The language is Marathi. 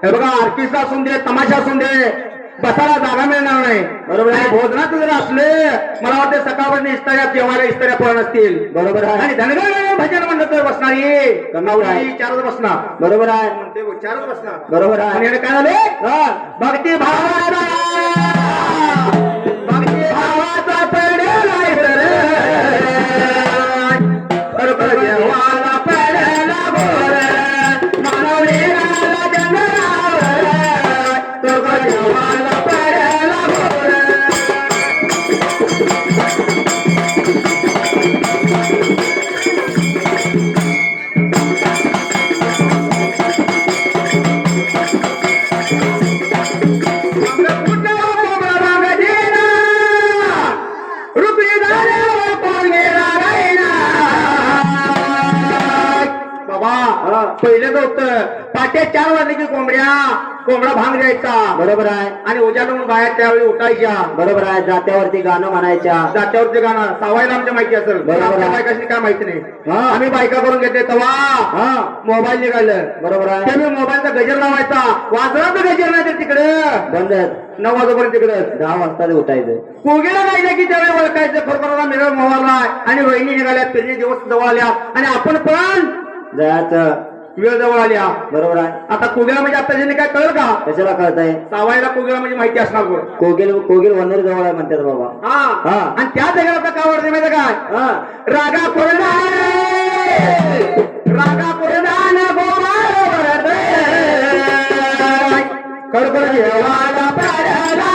हे बघा ऑर्केस्ट्रा असून दे, तमाशा असून दे, बसायला जागा मिळणार नाही. बरोबर आहे. भोजनात जर असले मला वाटतं सकाळपासून इस्ताऱ्या जेवायला इस्ताऱ्या पडत असतील. बरोबर आहे. आणि धनगर भजन म्हणलं तर बसणारी कमावडी चारच बसणार. बरोबर आहे. म्हणते चारच बसणार. बरोबर आहे. आणि काय झाले भक्ती भावाचा पडेला देवाला पडेला बोर मानवडीला जंगलावर तो देवाला पडेला बोर. पहिलं होतं पाट्या 4 वाजले की कोंबडा भांग द्यायचा. बरोबर आहे. आणि उजाडून बाया त्यावेळी उठायच्या. बरोबर आहे. जात्यावरती गाणं म्हणायच्या. जात्यावरती गाणं सावायला आमच्या माहिती असेल. बरोबर. बायकाशी काय माहिती नाही. आम्ही बायका करून घेते तेव्हा मोबाईल निघालं. बरोबर आहे. त्यामुळे मोबाईलचा गजर लावायचा. वाजवायचा गजर नाही तर तिकडे बंद 9 वाजेपर्यंत तिकडे 10 वाजता उठायचं. कोगेला जायचं की त्यावेळी ओळखायचं खरोखर मिरळ मोहरला आणि वहिनी निघाल्या. पेरणी दिवस जवळ आल्या आणि आपण पण जायचं वेळ जवळ आल्या. बरोबर आहे. आता कोगेला म्हणजे आता ज्यांनी काय कळलं का? कशाला कळत आहे? सावायला कोगेला म्हणजे माहिती असणार. कोगेल वनर जवळ आहे म्हणतात बाबा. हा. आणि त्या जागेला आता काय वाटते माहिती काय? रागा कोरडान गोमार खरोखर जेवायला पडायला